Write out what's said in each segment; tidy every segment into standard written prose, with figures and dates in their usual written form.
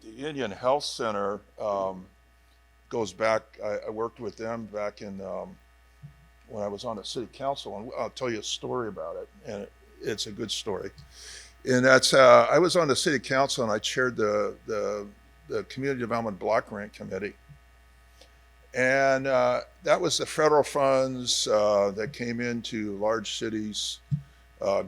the Indian Health Center goes back. I worked with them back in when I was on the city council, and I'll tell you a story about it, and it's a good story. And that's I was on the city council, and I chaired the community development block grant committee, and that was the federal funds that came into large cities,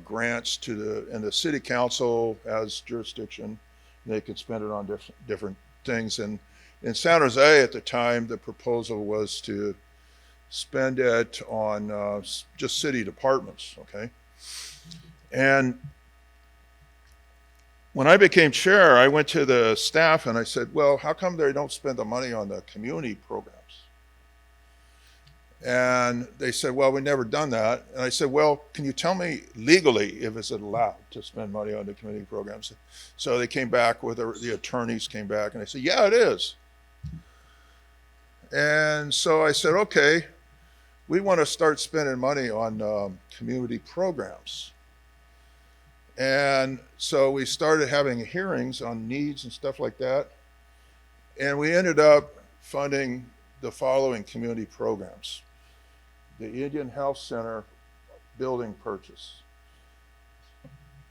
grants to and the city council has jurisdiction. They could spend it on different things. And in San Jose at the time, the proposal was to spend it on just city departments, okay? And when I became chair, I went to the staff and I said, well, how come they don't spend the money on the community programs? And they said, well, we've never done that. And I said, well, can you tell me legally if it's allowed to spend money on the community programs? So they came back with the attorneys came back and they said, yeah, it is. And so I said, okay, we want to start spending money on community programs. And so we started having hearings on needs and stuff like that. And we ended up funding the following community programs: the Indian Health Center building purchase,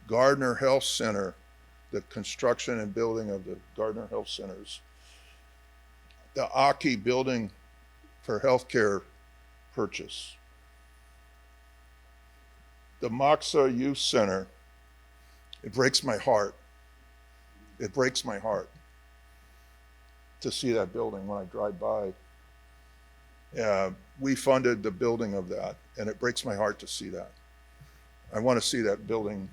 Gardner Health Center, the construction and building of the Gardner Health Centers, the Aki building for healthcare purchase, the Moxa Youth Center. It breaks my heart. It breaks my heart to see that building when I drive by. We funded the building of that, and it breaks my heart to see that. I want to see that building.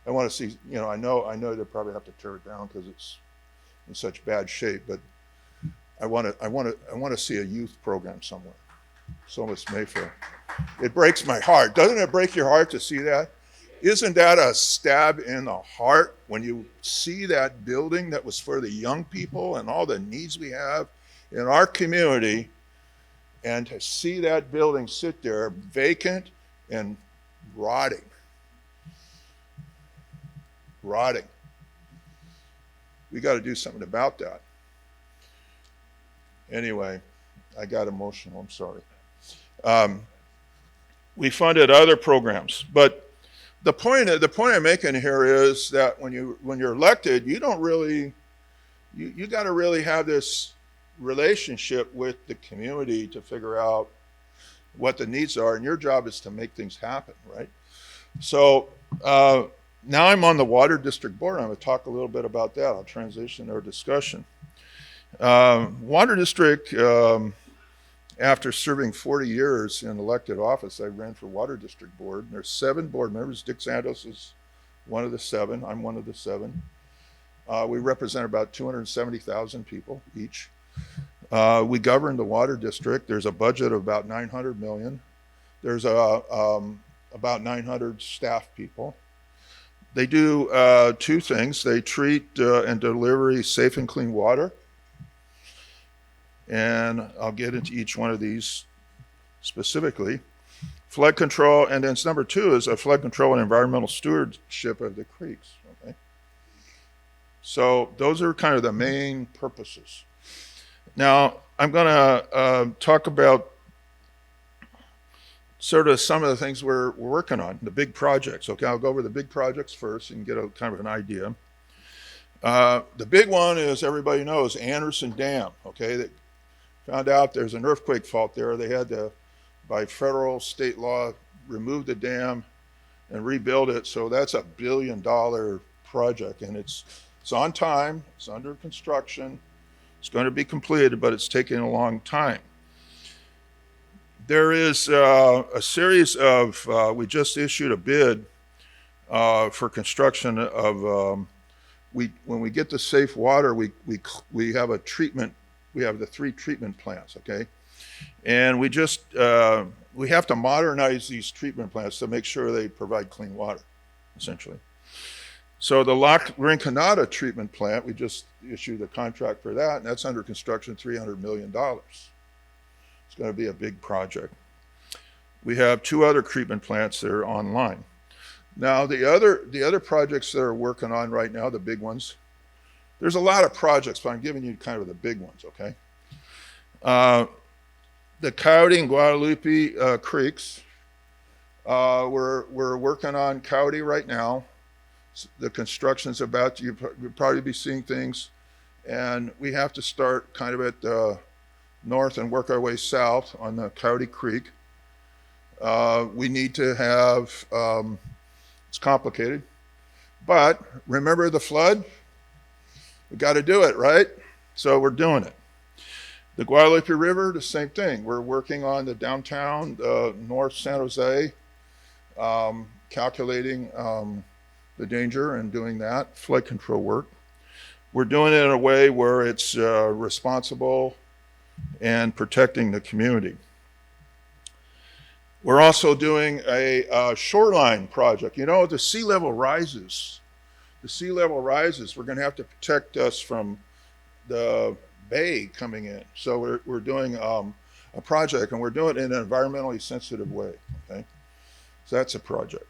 I want to see, I know they probably have to tear it down because it's in such bad shape, but I want to see a youth program somewhere. So much Mayfair. It breaks my heart. Doesn't it break your heart to see that? Isn't that a stab in the heart when you see that building that was for the young people and all the needs we have in our community, and to see that building sit there vacant and rotting. Rotting. We got to do something about that. Anyway, I got emotional, I'm sorry. We funded other programs, but the point I'm making here is that when you're elected, you don't really, you got to really have this relationship with the community to figure out what the needs are, and your job is to make things happen, right? So now I'm on the Water District Board. I'm going to talk a little bit about that. I'll transition our discussion. Water District, after serving 40 years in elected office, I ran for Water District Board. And there's 7 board members. Dick Santos is one of the 7. I'm one of the 7. We represent about 270,000 people each. We govern the Water District. There's a budget of about $900 million. There's about 900 staff people. They do 2 things. They treat and deliver safe and clean water. And I'll get into each one of these specifically. Flood control, and then number 2 is a flood control and environmental stewardship of the creeks. Okay? So those are kind of the main purposes. Now, I'm going to talk about sort of some of the things we're working on, the big projects. Okay, I'll go over the big projects first and get a kind of an idea. The big one is, everybody knows, Anderson Dam. Okay, they found out there's an earthquake fault there. They had to, by federal state law, remove the dam and rebuild it. So that's a $1 billion project, and it's on time. It's under construction. It's going to be completed, but it's taking a long time. There is a series of, we just issued a bid for construction of, when we get the safe water, we have a treatment, we have the 3 treatment plants, okay? And we just, we have to modernize these treatment plants to make sure they provide clean water, essentially. So the La Rinconada treatment plant, we just issued a contract for that, and that's under construction, $300 million. It's going to be a big project. We have 2 other treatment plants that are online. Now, the other projects that are working on right now, the big ones, There's a lot of projects, but I'm giving you kind of the big ones, okay? The Coyote and Guadalupe creeks. We're working on Coyote right now. The construction's about to, you'll probably be seeing things, and we have to start kind of at the north and work our way south on the Coyote Creek. We need to have, it's complicated, but remember the flood? We got to do it, right? So we're doing it. The Guadalupe River, the same thing. We're working on the downtown, North San Jose, calculating the danger and doing that, flood control work. We're doing it in a way where it's responsible and protecting the community. We're also doing a shoreline project. You know, the sea level rises. The sea level rises. We're going to have to protect us from the bay coming in. So we're doing a project, and we're doing it in an environmentally sensitive way. Okay, so that's a project.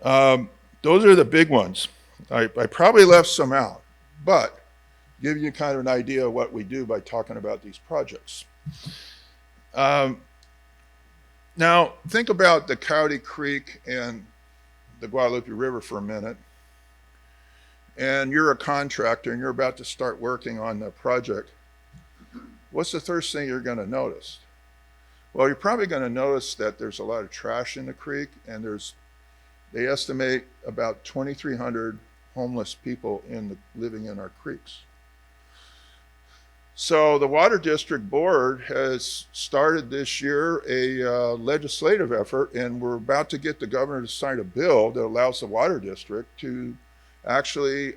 Those are the big ones. I probably left some out, but give you kind of an idea of what we do by talking about these projects. Now, think about the Coyote Creek and the Guadalupe River for a minute. And you're a contractor and you're about to start working on the project. What's the first thing you're going to notice? Well, you're probably going to notice that there's a lot of trash in the creek, and they estimate about 2,300 homeless people living in our creeks. So the Water District Board has started this year a legislative effort, and we're about to get the governor to sign a bill that allows the Water District to actually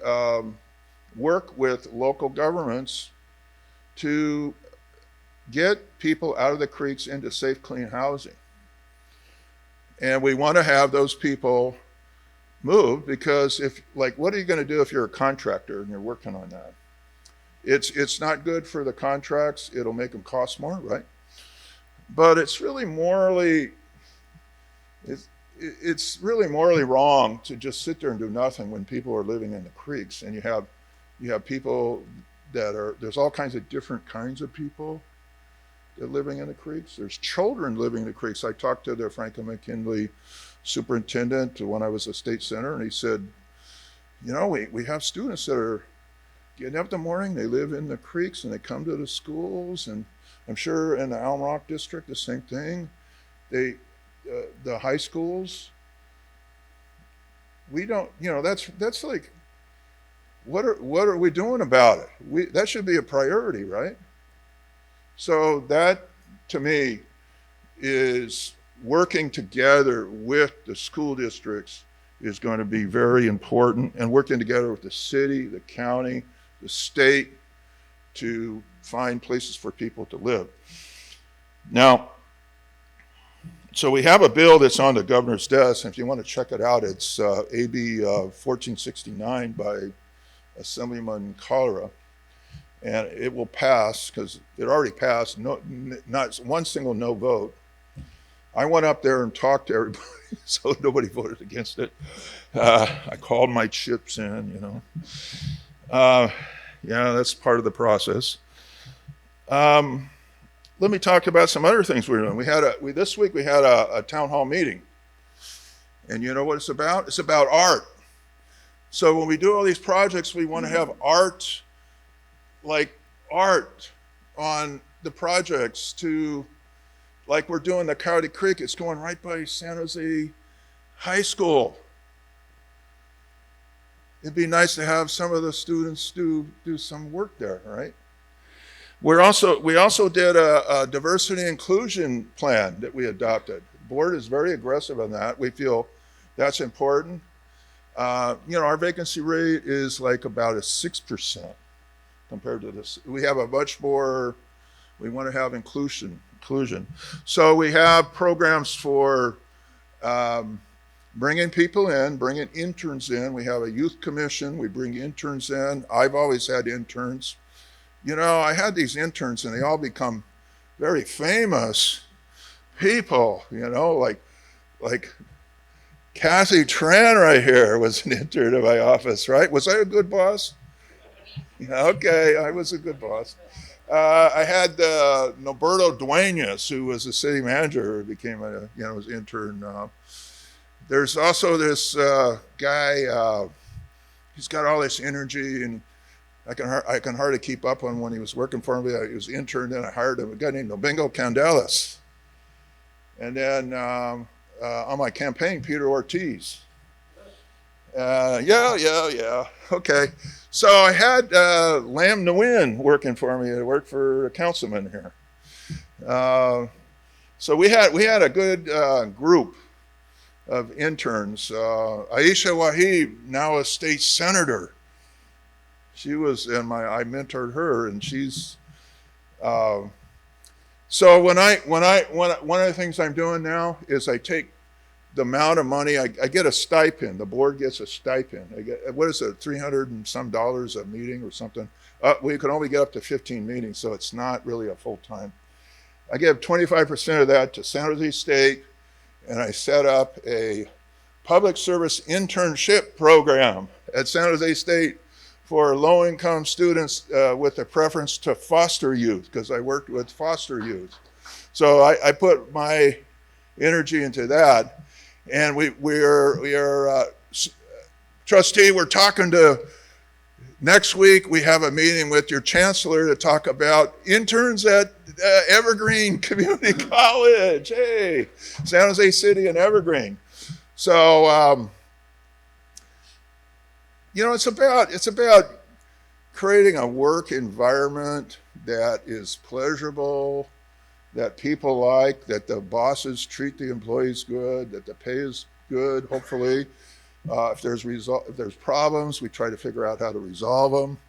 work with local governments to get people out of the creeks into safe, clean housing. And we want to have those people moved, because what are you going to do if you're a contractor and you're working on that? It's not good for the contracts. It'll make them cost more, right? But it's really morally wrong to just sit there and do nothing when people are living in the creeks. And you have people there's all kinds of different kinds of people that are living in the creeks. There's children living in the creeks. I talked to the Franklin McKinley superintendent when I was a state senator, and he said, you know, we have students that are getting up in the morning, they live in the creeks, and they come to the schools, and I'm sure in the Alum Rock district, the same thing. The high schools, we don't, you know, that's like, what are we doing about it? That should be a priority, right? So that, to me, is working together with the school districts is going to be very important, and working together with the city, the county, the state, to find places for people to live. Now, so we have a bill that's on the governor's desk, and if you want to check it out, it's AB 1469 by Assemblyman Clara, and it will pass, because it already passed, not one single no vote. I went up there and talked to everybody, so nobody voted against it. I called my chips in, you know. Yeah, that's part of the process. Let me talk about some other things we're doing. This week we had a town hall meeting. And you know what it's about? It's about art. So when we do all these projects, we want to have art on the projects, like we're doing the Coyote Creek. It's going right by San Jose High School. It'd be nice to have some of the students do some work there, right? We also did a diversity and inclusion plan that we adopted. The board is very aggressive on that. We feel that's important. Our vacancy rate is like about a 6% compared to this. We have a much more, we want to have inclusion. So we have programs for bringing people in, bringing interns in. We have a youth commission. We bring interns in. I've always had interns. You know, I had these interns, and they all become very famous people, you know, like Kathy Tran right here was an intern in my office, right? Was I a good boss? Yeah, okay, I was a good boss. I had Noberto Duenas, who was a city manager, who became was intern. There's also this guy. He's got all this energy, and I can hardly keep up on when he was working for me. He was intern, then I hired him. A guy named Domingo Candelas, and then on my campaign, Peter Ortiz. Yeah. Okay. So I had Lam Nguyen working for me. I worked for a councilman here. So we had a good group of interns. Aisha Wahib, now a state senator. She was, and I mentored her, and she's. So one of the things I'm doing now is I take the amount of money I get a stipend. The board gets a stipend. I get, what is it, $300 and some a meeting or something. We can only get up to 15 meetings, so it's not really a full time. I give 25% of that to San Jose State, and I set up a public service internship program at San Jose State for low-income students with a preference to foster youth, because I worked with foster youth. So I put my energy into that. And we're trustee, we're talking to, next week we have a meeting with your chancellor to talk about interns at Evergreen Community College. Hey, San Jose City and Evergreen. So, it's about creating a work environment that is pleasurable, that people like, that the bosses treat the employees good, that the pay is good, hopefully. If there's problems, we try to figure out how to resolve them.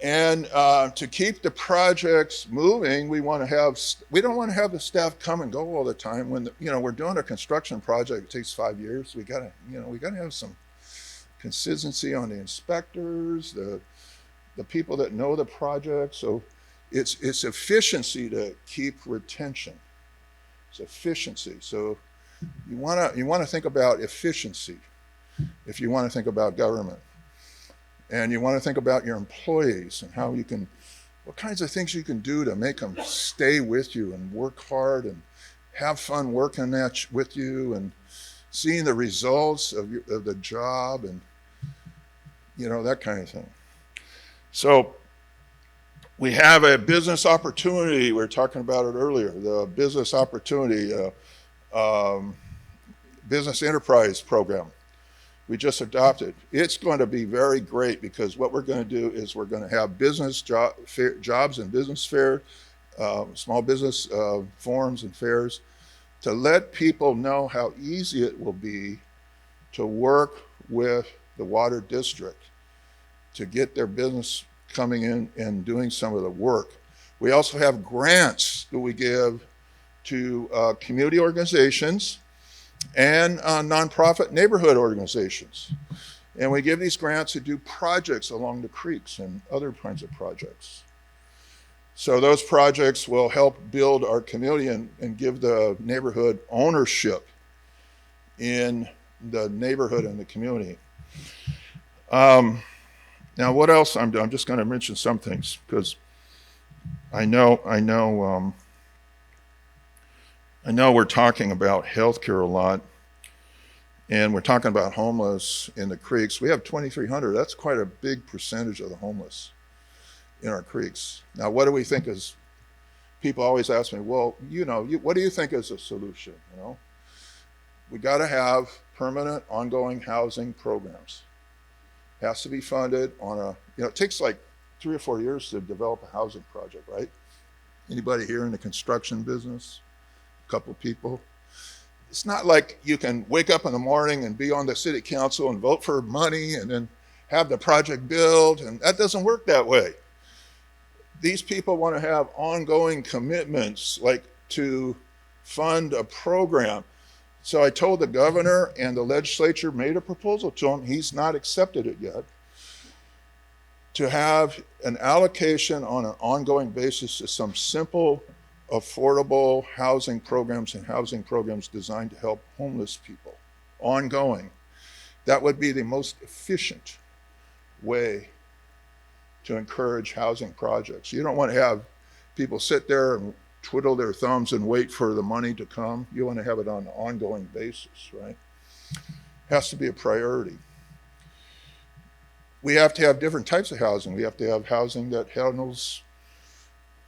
And to keep the projects moving, we don't want to have the staff come and go all the time. When we're doing a construction project, it takes 5 years. We gotta have some consistency on the inspectors, the people that know the project. So it's efficiency to keep retention. It's efficiency. So you want to think about efficiency if you want to think about government. And you want to think about your employees and what kinds of things you can do to make them stay with you and work hard and have fun working with you and seeing the results of the job and that kind of thing. So we have a business opportunity. We were talking about it earlier. The business opportunity, business enterprise program we just adopted. It's going to be very great because what we're going to do is we're going to have business jobs and business fair, small business forums and fairs to let people know how easy it will be to work with the water district to get their business coming in and doing some of the work. We also have grants that we give to community organizations and nonprofit neighborhood organizations. And we give these grants to do projects along the creeks and other kinds of projects. So those projects will help build our community and give the neighborhood ownership in the neighborhood and the community. Now, what else I'm doing? I'm just going to mention some things because I know we're talking about healthcare a lot, and we're talking about homeless in the creeks. We have 2,300. That's quite a big percentage of the homeless in our creeks. Now, what do we think is? People always ask me, well, what do you think is a solution? We got to have permanent, ongoing housing programs. Has to be funded on it takes like 3 or 4 years to develop a housing project, right? Anybody here in the construction business? A couple of people. It's not like you can wake up in the morning and be on the city council and vote for money and then have the project built, and that doesn't work that way. These people want to have ongoing commitments, like to fund a program. So I told the governor, and the legislature made a proposal to him. He's not accepted it yet. To have an allocation on an ongoing basis to some simple, affordable housing programs and housing programs designed to help homeless people. ongoing. That would be the most efficient way to encourage housing projects. You don't want to have people sit there and twiddle their thumbs and wait for the money to come. You want to have it on an ongoing basis, right? Has to be a priority. We have to have different types of housing. We have to have housing that handles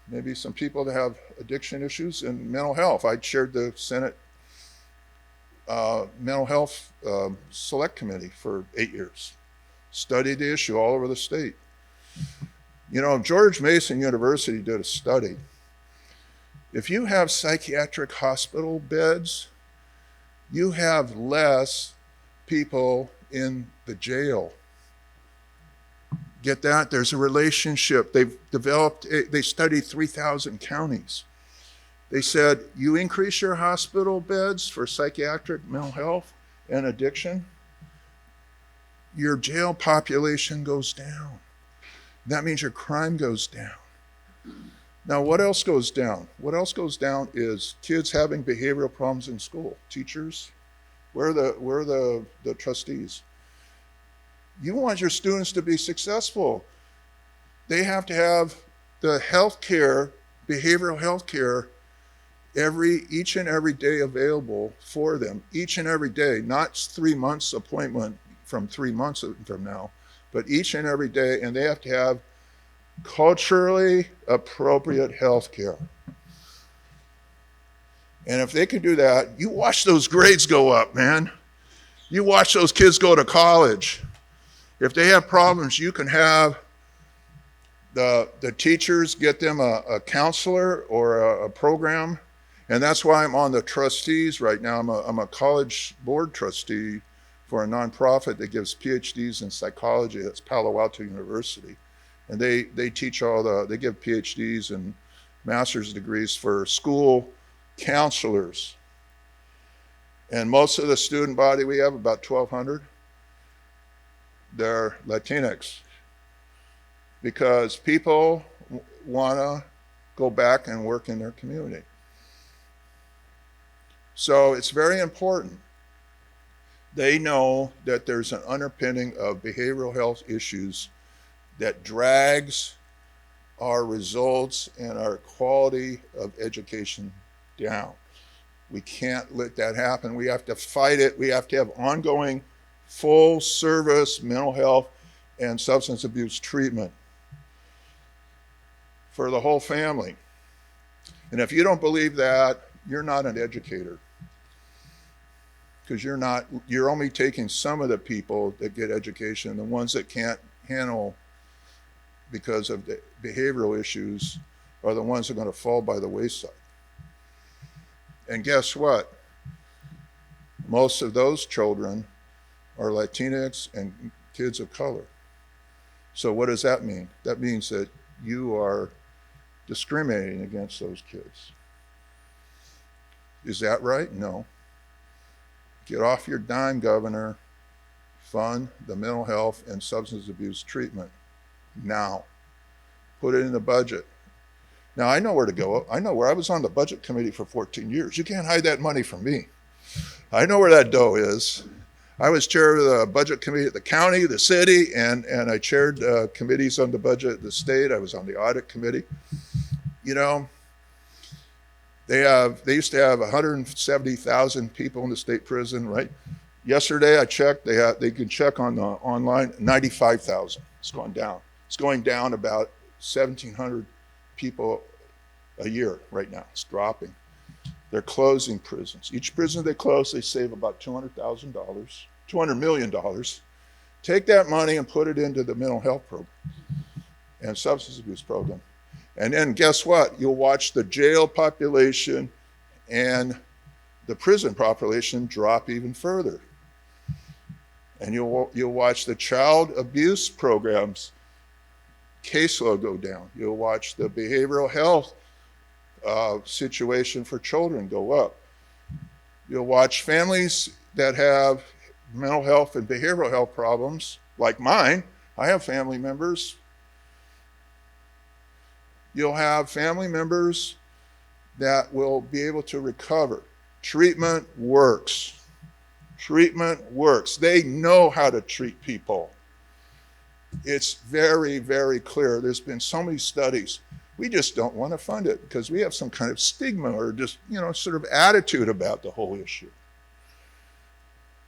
maybe some people that have addiction issues and mental health. I chaired the Senate Mental Health Select Committee for 8 years. Studied the issue all over the state. You know, George Mason University did a study. If you have psychiatric hospital beds, you have less people in the jail. Get that? There's a relationship. They've developed, they studied 3,000 counties. They said, you increase your hospital beds for psychiatric, mental health, and addiction, your jail population goes down. That means your crime goes down. Now, what else goes down? What else goes down is kids having behavioral problems in school. Teachers, where are the trustees? You want your students to be successful. They have to have the health care, behavioral health care, each and every day available for them, each and every day, not 3 months appointment from 3 months from now, but each and every day, and they have to have culturally appropriate health care. And if they can do that, you watch those grades go up, man. You watch those kids go to college. If they have problems, you can have the teachers get them a counselor or a program. And that's why I'm on the trustees right now. I'm a college board trustee for a nonprofit that gives PhDs in psychology. That's Palo Alto University. And they teach they give PhDs and master's degrees for school counselors. And most of the student body, we have about 1,200, they're Latinx. Because people want to go back and work in their community. So it's very important. They know that there's an underpinning of behavioral health issues that drags our results and our quality of education down. We can't let that happen. We have to fight it. We have to have ongoing full service mental health and substance abuse treatment for the whole family. And if you don't believe that, you're not an educator. Because you're only taking some of the people that get education, the ones that can't handle because of the behavioral issues are the ones that are going to fall by the wayside. And guess what? Most of those children are Latinx and kids of color. So what does that mean? That means that you are discriminating against those kids. Is that right? No. Get off your dime, Governor. Fund the mental health and substance abuse treatment now. Put it in the budget. Now, I know where to go. I know where I was on the budget committee for 14 years. You can't hide that money from me. I know where that dough is. I was chair of the budget committee at the county, the city, and I chaired committees on the budget at the state. I was on the audit committee. You know, they used to have 170,000 people in the state prison, right? Yesterday I checked, they can check on the online, 95,000. It's gone down. It's going down about 1,700 people a year right now. It's dropping. They're closing prisons. Each prison they close, they save about $200,000, $200 million. Take that money and put it into the mental health program and substance abuse program. And then guess what? You'll watch the jail population and the prison population drop even further. And you'll watch the child abuse programs caseload go down. You'll watch the behavioral health situation for children go up. You'll watch families that have mental health and behavioral health problems, like mine. I have family members. You'll have family members that will be able to recover. Treatment works. Treatment works. They know how to treat people. It's very, very clear. There's been so many studies. We just don't want to fund it because we have some kind of stigma or just, sort of attitude about the whole issue.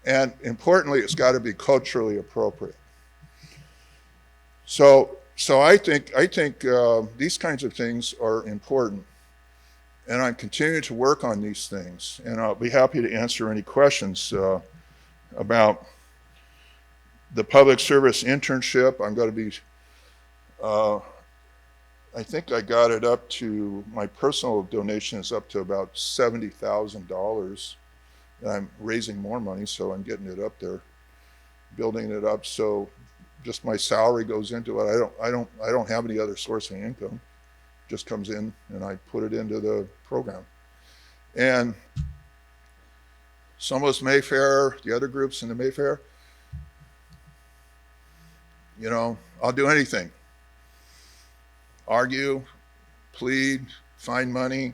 And importantly, it's got to be culturally appropriate. So I think these kinds of things are important. And I'm continuing to work on these things. And I'll be happy to answer any questions about the public service internship. I'm going to be, I think I got it up to, my personal donation is up to about $70,000. I'm raising more money, so I'm getting it up there, building it up. So just my salary goes into it. I don't have any other source of income. It just comes in and I put it into the program. And Somos Mayfair, the other groups in the Mayfair, I'll do anything. Argue, plead, find money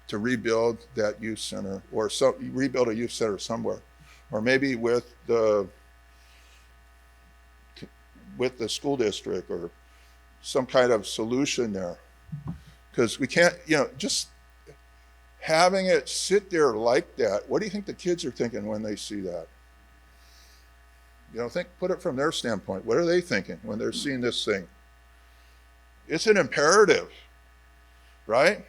to rebuild that youth center, or rebuild a youth center somewhere, or maybe with the school district or some kind of solution there. Because we can't, just having it sit there like that. What do you think the kids are thinking when they see that? Put it from their standpoint. What are they thinking when they're seeing this thing? It's an imperative, right?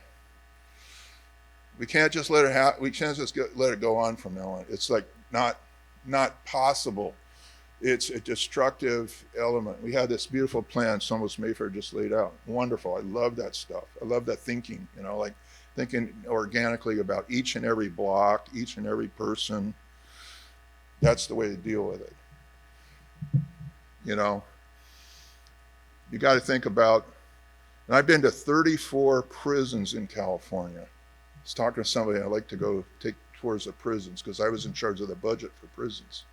We can't just let it we can't just let it go on from now on. It's like not possible. It's a destructive element. We had this beautiful plan Somos Mayfair just laid out. Wonderful. I love that stuff. I love that thinking, like thinking organically about each and every block, each and every person. That's the way to deal with it. You got to think about, and I've been to 34 prisons in California. I was talking to somebody, I like to go take tours of prisons because I was in charge of the budget for prisons.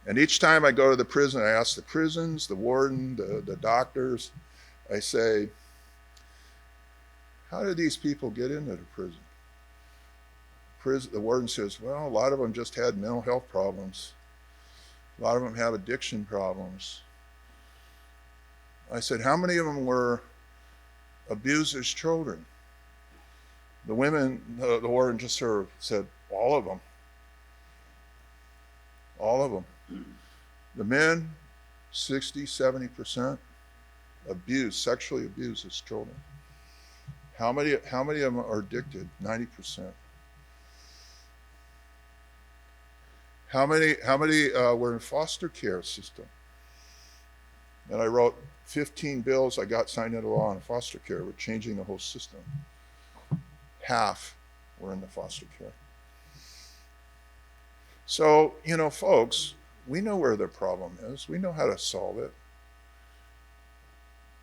And each time I go to the prison, I ask the prisons, the warden, the doctors, I say, how did these people get into the prison? The warden says, well, a lot of them just had mental health problems. A lot of them have addiction problems. I said, how many of them were abused as children? The women, the warden just sort of said, all of them. All of them. The men, 60, 70% abused, sexually abused as children. How many of them are addicted? 90%. How many were in foster care system? And I wrote 15 bills I got signed into law on foster care. We're changing the whole system. Half were in the foster care. So, folks, we know where the problem is. We know how to solve it.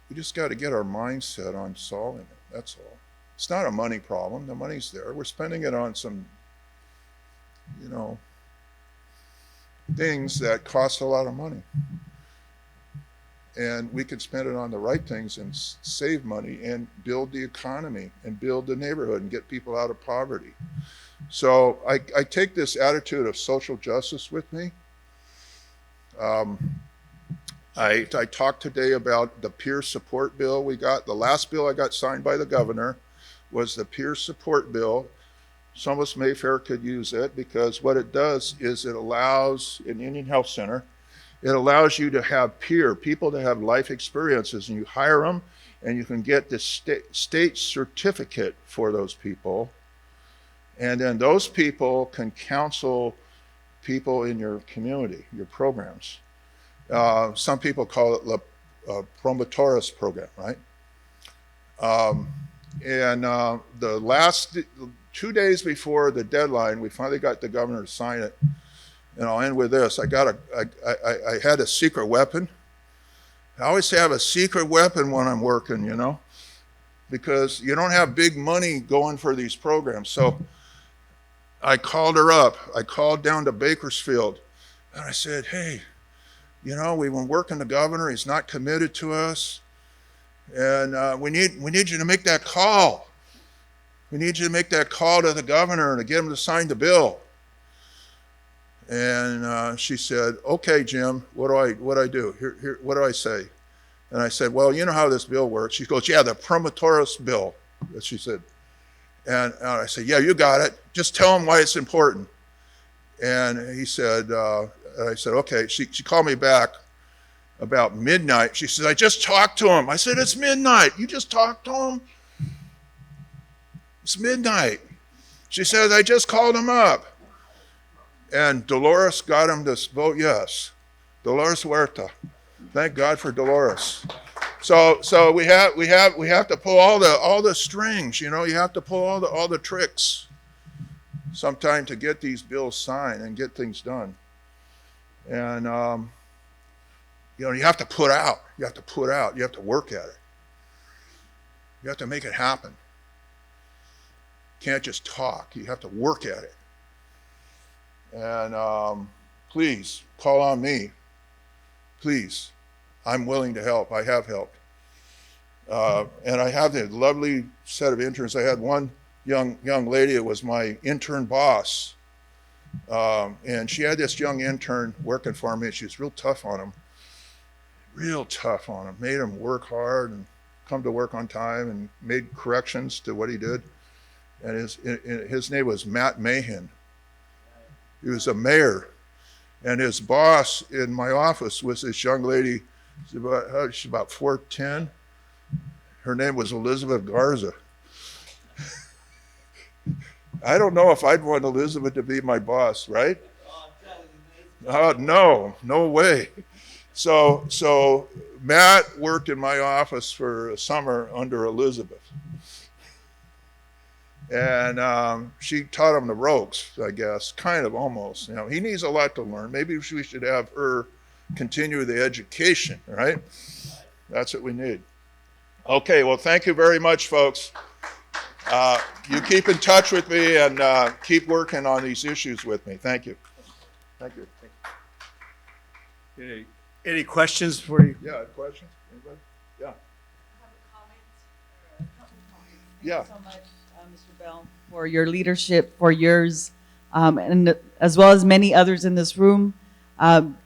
We just got to get our mindset on solving it. That's all. It's not a money problem. The money's there. We're spending it on some, things that cost a lot of money. And we could spend it on the right things and save money and build the economy and build the neighborhood and get people out of poverty. So I take this attitude of social justice with me. I talked today about the peer support bill we got. The last bill I got signed by the governor was the peer support bill. Somos Mayfair could use it because what it does is it allows, in Indian Health Center, it allows you to have people that have life experiences, and you hire them and you can get the state certificate for those people. And then those people can counsel people in your community, your programs. Some people call it the Promotores program, right? The last 2 days before the deadline, we finally got the governor to sign it. And I'll end with this. I had a secret weapon. I always have a secret weapon when I'm working, because you don't have big money going for these programs. So I called her up. I called down to Bakersfield and I said, hey, we've been working the governor. He's not committed to us. And we need you to make that call. We need you to make that call to the governor and to get him to sign the bill. And she said, "Okay, Jim, what do I do? Here, what do I say?" And I said, "Well, you know how this bill works." She goes, "Yeah, the promotoris bill," as she said. And I said, "Yeah, you got it. Just tell him why it's important." And he said, I said, "Okay." She called me back about midnight. She says, "I just talked to him." I said, "It's midnight. You just talked to him? It's midnight." She says, "I just called him up." And Dolores got him to vote yes. Dolores Huerta. Thank God for Dolores. So we have to pull all the strings. You have to pull all the tricks sometime to get these bills signed and get things done. And you have to put out. You have to put out. You have to work at it. You have to make it happen. You can't just talk. You have to work at it. And please call on me. Please, I'm willing to help. I have helped. And I have a lovely set of interns. I had one young lady. It was my intern boss. And she had this young intern working for me. She was real tough on him. Real tough on him. Made him work hard and come to work on time and made corrections to what he did. And his name was Matt Mahan. He was a mayor. And his boss in my office was this young lady. She's about 4'10". Her name was Elizabeth Garza. I don't know if I'd want Elizabeth to be my boss, right? No way. So Matt worked in my office for a summer under Elizabeth. And she taught him the ropes, I guess, kind of almost. He needs a lot to learn. Maybe we should have her continue the education, right? That's what we need. Okay, well, thank you very much, folks. You keep in touch with me and keep working on these issues with me. Thank you. Thank you. Any questions for you? Yeah, questions? Anybody? Yeah. I have a comment or a couple comments. Yeah. Thank you so much, Mr. Beall, for your leadership for years, and as well as many others in this room.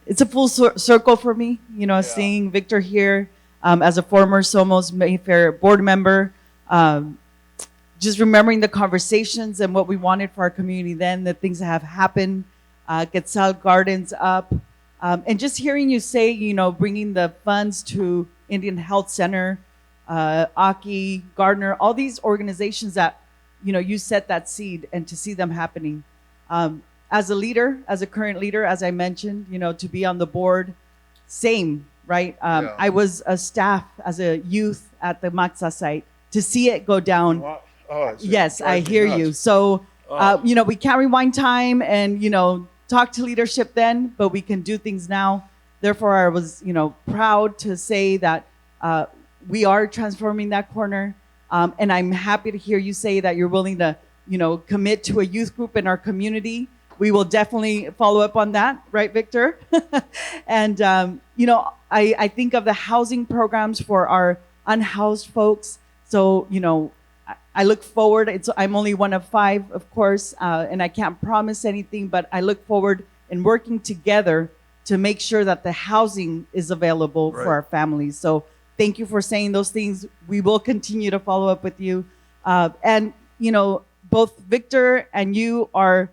It's a full circle for me, seeing Victor here as a former Somos Mayfair board member, just remembering the conversations and what we wanted for our community then, the things that have happened, Quetzal Gardens up, and just hearing you say, bringing the funds to Indian Health Center, Aki, Gardner, all these organizations that, you set that seed, and to see them happening. As a leader, as a current leader, as I mentioned, to be on the board, same, right? Yeah. I was a staff as a youth at the Maxa site. To see it go down, yes, I hear you. So, we can't rewind time and, talk to leadership then, but we can do things now. Therefore, I was, proud to say that we are transforming that corner. And I'm happy to hear you say that you're willing to, commit to a youth group in our community. We will definitely follow up on that, right, Victor? And, I think of the housing programs for our unhoused folks. So, I look forward. I'm only one of 5, of course, and I can't promise anything, but I look forward in working together to make sure that the housing is available for our families. So thank you for saying those things. We will continue to follow up with you. And, both Victor and you are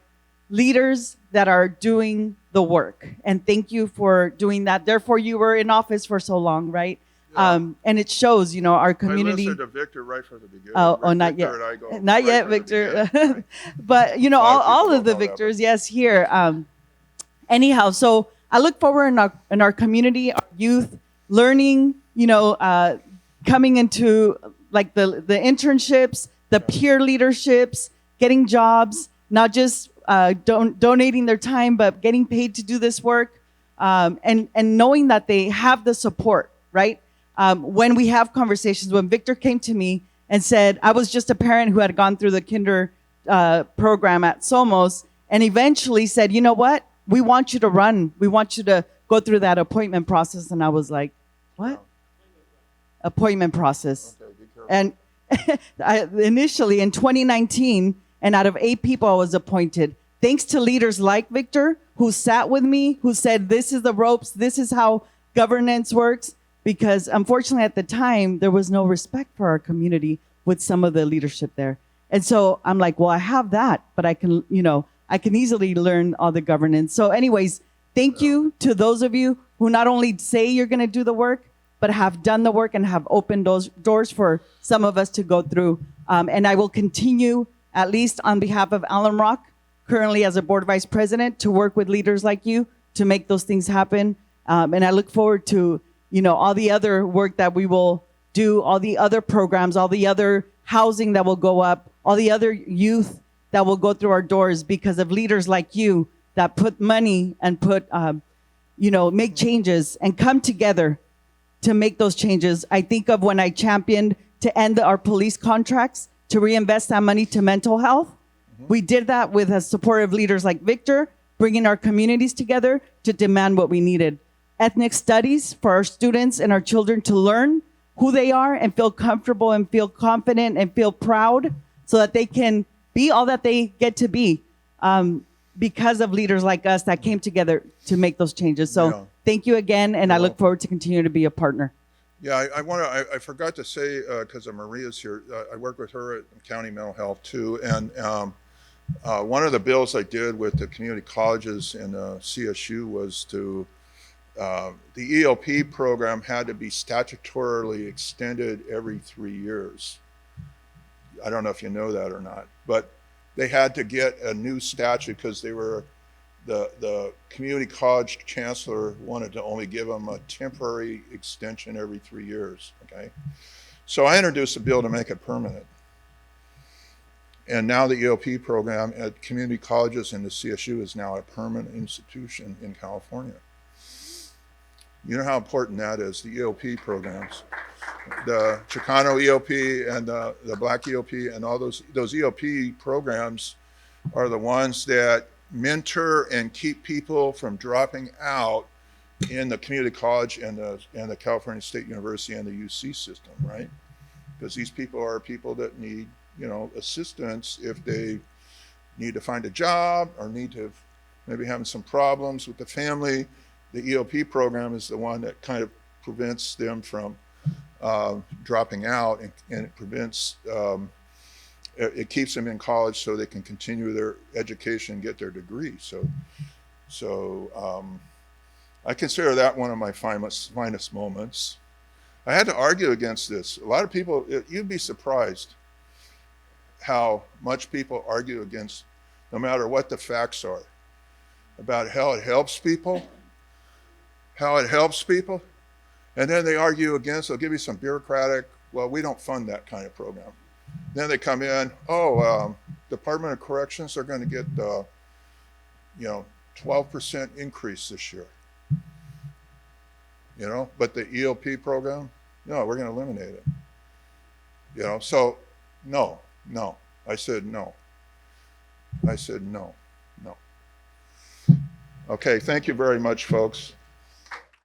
leaders that are doing the work. And thank you for doing that. Therefore, you were in office for so long, right? Yeah. And it shows, our community. I listened to Victor right from the beginning. Not Victor yet. And I go Not right yet, from the Victor. beginning. But, all of the Victors, yes, here. Anyhow, so I look forward in our community, our youth, learning, coming into like the internships, the peer leaderships, getting jobs, not just donating their time, but getting paid to do this work, and knowing that they have the support, right? When we have conversations, when Victor came to me and said, I was just a parent who had gone through the kinder program at Somos, and eventually said, you know what? We want you to run. We want you to go through that appointment process. And I was like, what? Appointment process. Okay, be careful. And initially in 2019, and out of 8 people I was appointed, thanks to leaders like Victor, who sat with me, who said, this is the ropes, this is how governance works. Because unfortunately at the time, there was no respect for our community with some of the leadership there. And so I'm like, well, I have that, but I can, I can easily learn all the governance. So anyways, thank you to those of you who not only say you're going to do the work, but have done the work and have opened those doors for some of us to go through. And I will continue, at least on behalf of Alum Rock, currently as a board vice president, to work with leaders like you to make those things happen. And I look forward to, all the other work that we will do, all the other programs, all the other housing that will go up, all the other youth that will go through our doors because of leaders like you that put money and make changes and come together to make those changes. I think of when I championed to end our police contracts, to reinvest that money to mental health. Mm-hmm. We did that with the support of leaders like Victor, bringing our communities together to demand what we needed. Ethnic studies for our students and our children to learn who they are and feel comfortable and feel confident and feel proud so that they can be all that they get to be because of leaders like us that came together to make those changes. So thank you again, and I look forward to continue to be a partner. Yeah, I forgot to say, because Maria's here, I work with her at County Mental Health too. And one of the bills I did with the community colleges in CSU was to, the ELP program had to be statutorily extended every 3 years. I don't know if you know that or not, but they had to get a new statute because they were, the community college chancellor wanted to only give them a temporary extension every 3 years, okay? So I introduced a bill to make it permanent. And now the ELP program at community colleges and the CSU is now a permanent institution in California. You know how important that is, the ELP programs. The Chicano ELP and the Black ELP and all those ELP programs are the ones that mentor and keep people from dropping out in the community college and the California State University and the UC system, right? Because these people are people that need, assistance if they need to find a job or need to maybe having some problems with the family. The ELP program is the one that kind of prevents them from dropping out, and it prevents, it keeps them in college so they can continue their education and get their degree. So I consider that one of my finest moments. I had to argue against this. A lot of people, you'd be surprised how much people argue against, no matter what the facts are, about how it helps people, and then they argue against, they'll give you some bureaucratic, well, we don't fund that kind of program. Then they come in, Department of Corrections are going to get, 12% increase this year. But the ELP program, no, we're going to eliminate it. So no. I said no. No. Okay, thank you very much, folks.